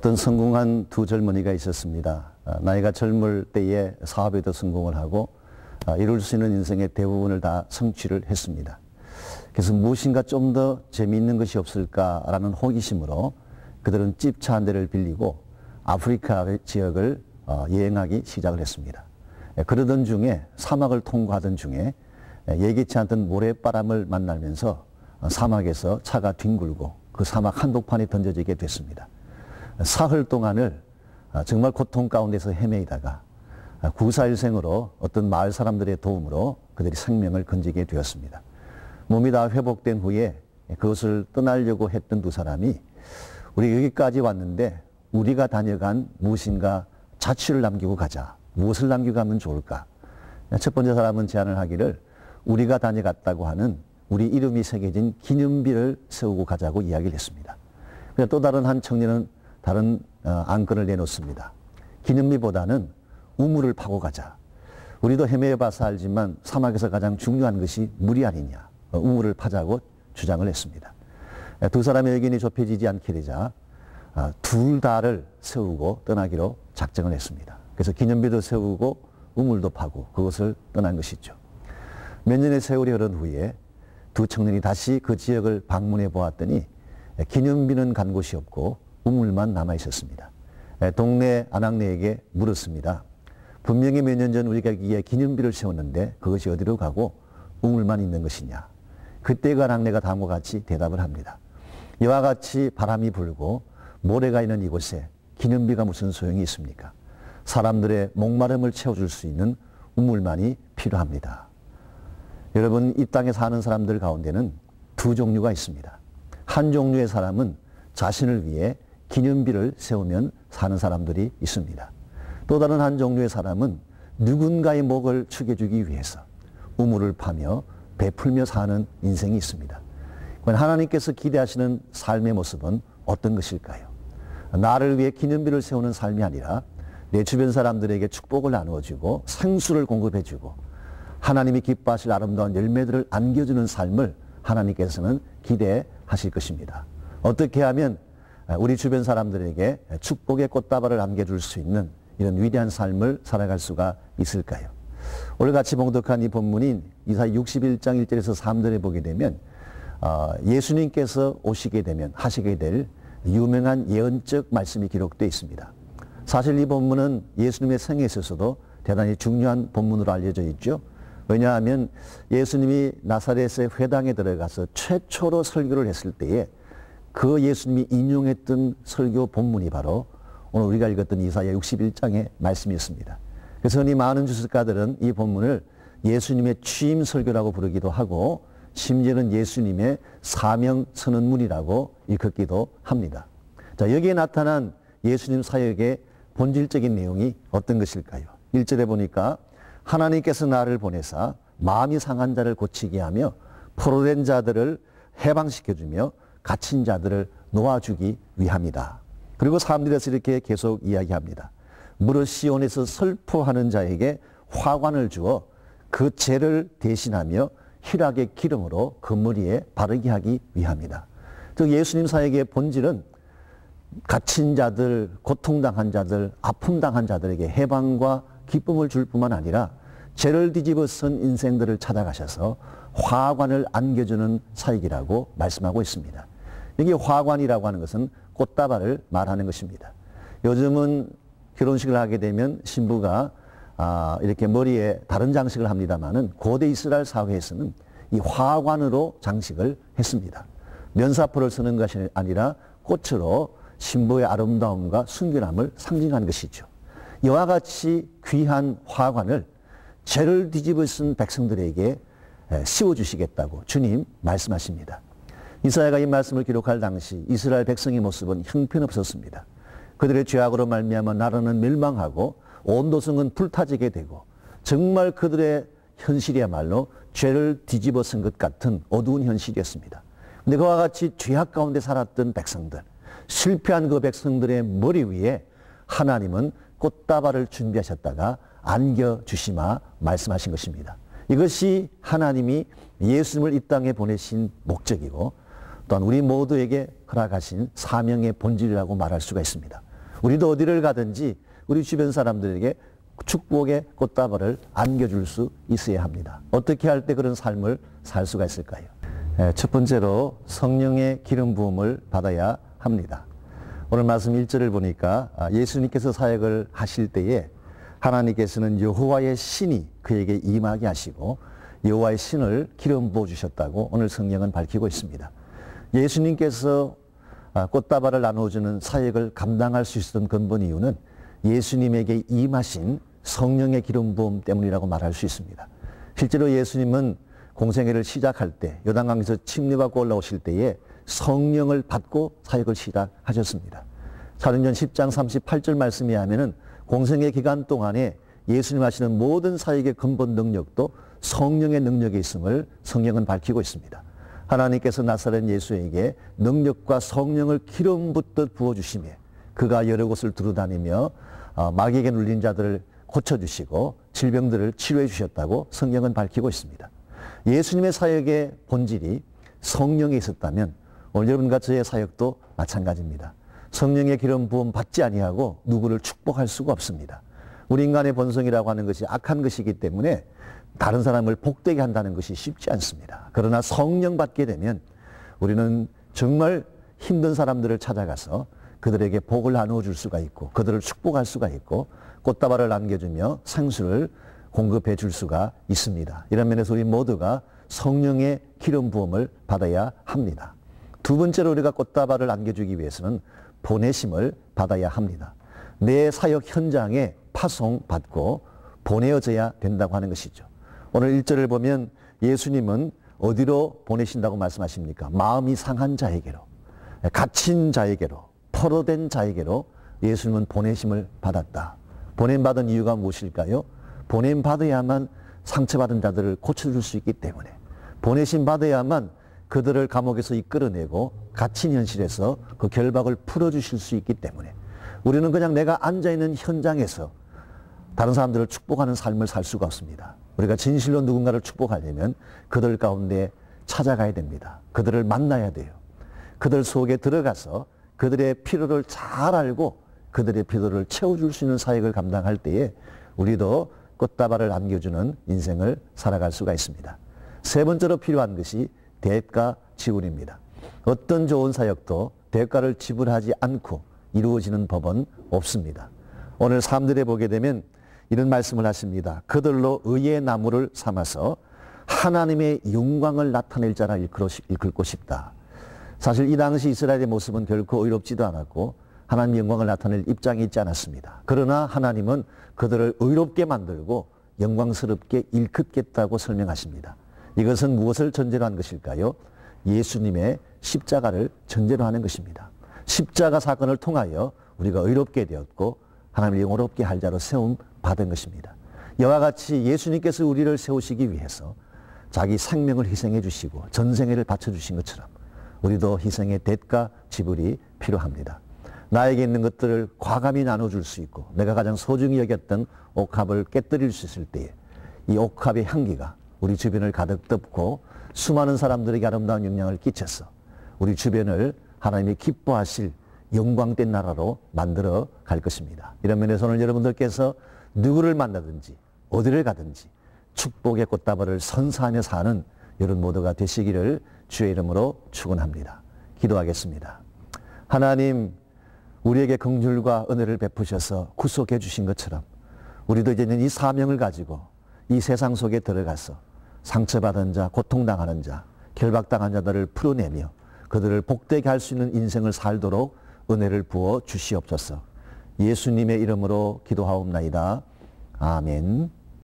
어떤 성공한 두 젊은이가 있었습니다. 나이가 젊을 때에 사업에도 성공을 하고 이룰 수 있는 인생의 대부분을 다 성취를 했습니다. 그래서 무엇인가 좀 더 재미있는 것이 없을까라는 호기심으로 그들은 집차 한 대를 빌리고 아프리카 지역을 여행하기 시작을 했습니다. 그러던 중에 사막을 통과하던 중에 예기치 않던 모래바람을 만나면서 사막에서 차가 뒹굴고 그 사막 한복판에 던져지게 됐습니다. 사흘 동안을 정말 고통 가운데서 헤매이다가 구사일생으로 어떤 마을 사람들의 도움으로 그들이 생명을 건지게 되었습니다. 몸이 다 회복된 후에 그것을 떠나려고 했던 두 사람이 우리 여기까지 왔는데 우리가 다녀간 무엇인가 자취를 남기고 가자. 무엇을 남기고 가면 좋을까? 첫 번째 사람은 제안을 하기를 우리가 다녀갔다고 하는 우리 이름이 새겨진 기념비를 세우고 가자고 이야기를 했습니다. 또 다른 한 청년은 다른 안건을 내놓습니다. 기념비보다는 우물을 파고 가자. 우리도 헤매봐서 알지만 사막에서 가장 중요한 것이 물이 아니냐. 우물을 파자고 주장을 했습니다. 두 사람의 의견이 좁혀지지 않게 되자 둘 다를 세우고 떠나기로 작정을 했습니다. 그래서 기념비도 세우고 우물도 파고 그것을 떠난 것이죠. 몇 년의 세월이 흐른 후에 두 청년이 다시 그 지역을 방문해 보았더니 기념비는 간 곳이 없고 우물만 남아 있었습니다. 동네 아낙네에게 물었습니다. 분명히 몇 년 전 우리가 여기에 기념비를 세웠는데 그것이 어디로 가고 우물만 있는 것이냐. 그때 그 아낙네가 다음과 같이 대답을 합니다. 이와 같이 바람이 불고 모래가 있는 이곳에 기념비가 무슨 소용이 있습니까? 사람들의 목마름을 채워줄 수 있는 우물만이 필요합니다. 여러분, 이 땅에 사는 사람들 가운데는 두 종류가 있습니다. 한 종류의 사람은 자신을 위해 기념비를 세우면 사는 사람들이 있습니다. 또 다른 한 종류의 사람은 누군가의 목을 축여주기 위해서 우물을 파며 베풀며 사는 인생이 있습니다. 하나님께서 기대하시는 삶의 모습은 어떤 것일까요? 나를 위해 기념비를 세우는 삶이 아니라 내 주변 사람들에게 축복을 나누어주고 생수를 공급해주고 하나님이 기뻐하실 아름다운 열매들을 안겨주는 삶을 하나님께서는 기대하실 것입니다. 어떻게 하면 우리 주변 사람들에게 축복의 꽃다발을 안겨줄 수 있는 이런 위대한 삶을 살아갈 수가 있을까요? 오늘 같이 봉독한 이 본문인 이사야 61장 1절에서 3절에 보게 되면 예수님께서 오시게 되면 하시게 될 유명한 예언적 말씀이 기록되어 있습니다. 사실 이 본문은 예수님의 생애에 있어서도 대단히 중요한 본문으로 알려져 있죠. 왜냐하면 예수님이 나사렛의 회당에 들어가서 최초로 설교를 했을 때에 그 예수님이 인용했던 설교 본문이 바로 오늘 우리가 읽었던 이사야 61장의 말씀이었습니다. 그래서 흔히 많은 주석가들은 이 본문을 예수님의 취임 설교라고 부르기도 하고 심지어는 예수님의 사명 선언문이라고 일컫기도 합니다. 자, 여기에 나타난 예수님 사역의 본질적인 내용이 어떤 것일까요? 1절에 보니까 하나님께서 나를 보내사 마음이 상한 자를 고치게 하며 포로된 자들을 해방시켜주며 갇힌 자들을 놓아주기 위함이다. 그리고 3절에서 이렇게 계속 이야기합니다. 무릇 시온에서 슬퍼하는 자에게 화관을 주어 그 죄를 대신하며 희락의 기름으로 그 머리에 바르게 하기 위함이다. 즉 예수님 사역의 본질은 갇힌 자들, 고통당한 자들, 아픔당한 자들에게 해방과 기쁨을 줄 뿐만 아니라 죄를 뒤집어 쓴 인생들을 찾아가셔서 화관을 안겨주는 사역이라고 말씀하고 있습니다. 여기 화관이라고 하는 것은 꽃다발을 말하는 것입니다. 요즘은 결혼식을 하게 되면 신부가 이렇게 머리에 다른 장식을 합니다만은 고대 이스라엘 사회에서는 이 화관으로 장식을 했습니다. 면사포를 쓰는 것이 아니라 꽃으로 신부의 아름다움과 순결함을 상징하는 것이죠. 이와 같이 귀한 화관을 죄를 뒤집어 쓴 백성들에게 씌워주시겠다고 주님 말씀하십니다. 이사야가 이 말씀을 기록할 당시 이스라엘 백성의 모습은 형편없었습니다. 그들의 죄악으로 말미암아 나라는 멸망하고 온 도성은 불타지게 되고 정말 그들의 현실이야말로 죄를 뒤집어 쓴 것 같은 어두운 현실이었습니다. 그런데 그와 같이 죄악 가운데 살았던 백성들, 실패한 그 백성들의 머리 위에 하나님은 꽃다발을 준비하셨다가 안겨주시마 말씀하신 것입니다. 이것이 하나님이 예수님을 이 땅에 보내신 목적이고 또한 우리 모두에게 허락하신 사명의 본질이라고 말할 수가 있습니다. 우리도 어디를 가든지 우리 주변 사람들에게 축복의 꽃다발을 안겨줄 수 있어야 합니다. 어떻게 할 때 그런 삶을 살 수가 있을까요? 첫 번째로 성령의 기름 부음을 받아야 합니다. 오늘 말씀 1절을 보니까 예수님께서 사역을 하실 때에 하나님께서는 여호와의 신이 그에게 임하게 하시고 여호와의 신을 기름 부어주셨다고 오늘 성경은 밝히고 있습니다. 예수님께서 꽃다발을 나눠주는 사역을 감당할 수 있었던 근본 이유는 예수님에게 임하신 성령의 기름 부음 때문이라고 말할 수 있습니다. 실제로 예수님은 공생애를 시작할 때 요단강에서 침례받고 올라오실 때에 성령을 받고 사역을 시작하셨습니다. 사도행전 10장 38절 말씀에 하면은 공생애 기간 동안에 예수님 하시는 모든 사역의 근본 능력도 성령의 능력이 있음을 성경은 밝히고 있습니다. 하나님께서 나사렛 예수에게 능력과 성령을 기름 붓듯 부어주시며 그가 여러 곳을 두루다니며 마귀에게 눌린 자들을 고쳐주시고 질병들을 치료해 주셨다고 성경은 밝히고 있습니다. 예수님의 사역의 본질이 성령이 있었다면 오늘 여러분과 저의 사역도 마찬가지입니다. 성령의 기름 부음 받지 아니하고 누구를 축복할 수가 없습니다. 우리 인간의 본성이라고 하는 것이 악한 것이기 때문에 다른 사람을 복되게 한다는 것이 쉽지 않습니다. 그러나 성령 받게 되면 우리는 정말 힘든 사람들을 찾아가서 그들에게 복을 나누어 줄 수가 있고 그들을 축복할 수가 있고 꽃다발을 안겨주며 생수를 공급해 줄 수가 있습니다. 이런 면에서 우리 모두가 성령의 기름 부음을 받아야 합니다. 두 번째로 우리가 꽃다발을 안겨주기 위해서는 보내심을 받아야 합니다. 내 사역 현장에 파송받고 보내어져야 된다고 하는 것이죠. 오늘 1절을 보면 예수님은 어디로 보내신다고 말씀하십니까? 마음이 상한 자에게로, 갇힌 자에게로, 포로된 자에게로 예수님은 보내심을 받았다. 보냄받은 이유가 무엇일까요? 보냄받아야만 상처받은 자들을 고쳐줄 수 있기 때문에, 보내심 받아야만 그들을 감옥에서 이끌어내고 갇힌 현실에서 그 결박을 풀어주실 수 있기 때문에 우리는 그냥 내가 앉아있는 현장에서 다른 사람들을 축복하는 삶을 살 수가 없습니다. 우리가 진실로 누군가를 축복하려면 그들 가운데 찾아가야 됩니다. 그들을 만나야 돼요. 그들 속에 들어가서 그들의 필요를 잘 알고 그들의 필요를 채워줄 수 있는 사역을 감당할 때에 우리도 꽃다발을 안겨주는 인생을 살아갈 수가 있습니다. 세 번째로 필요한 것이 대가 지불입니다. 어떤 좋은 사역도 대가를 지불하지 않고 이루어지는 법은 없습니다. 오늘 3절에 보게 되면 이런 말씀을 하십니다. 그들로 의의 나무를 삼아서 하나님의 영광을 나타낼 자라 일컫고 싶다. 사실 이 당시 이스라엘의 모습은 결코 의롭지도 않았고 하나님의 영광을 나타낼 입장이 있지 않았습니다. 그러나 하나님은 그들을 의롭게 만들고 영광스럽게 일컫겠다고 설명하십니다. 이것은 무엇을 전제로 한 것일까요? 예수님의 십자가를 전제로 하는 것입니다. 십자가 사건을 통하여 우리가 의롭게 되었고 하나님을 영원롭게 할 자로 세움 받은 것입니다. 이와 같이 예수님께서 우리를 세우시기 위해서 자기 생명을 희생해 주시고 전생애를 바쳐 주신 것처럼 우리도 희생의 대가 지불이 필요합니다. 나에게 있는 것들을 과감히 나눠줄 수 있고 내가 가장 소중히 여겼던 옥합을 깨뜨릴 수 있을 때에 이 옥합의 향기가 우리 주변을 가득 덮고 수많은 사람들에게 아름다운 영향을 끼쳐서 우리 주변을 하나님이 기뻐하실 영광된 나라로 만들어 갈 것입니다. 이런 면에서 오늘 여러분들께서 누구를 만나든지 어디를 가든지 축복의 꽃다발을 선사하며 사는 여러분 모두가 되시기를 주의 이름으로 축원합니다. 기도하겠습니다. 하나님, 우리에게 긍휼과 은혜를 베푸셔서 구속해 주신 것처럼 우리도 이제는 이 사명을 가지고 이 세상 속에 들어가서 상처받은 자, 고통당하는 자, 결박당한 자들을 풀어내며 그들을 복되게 할 수 있는 인생을 살도록 은혜를 부어 주시옵소서. 예수님의 이름으로 기도하옵나이다. 아멘.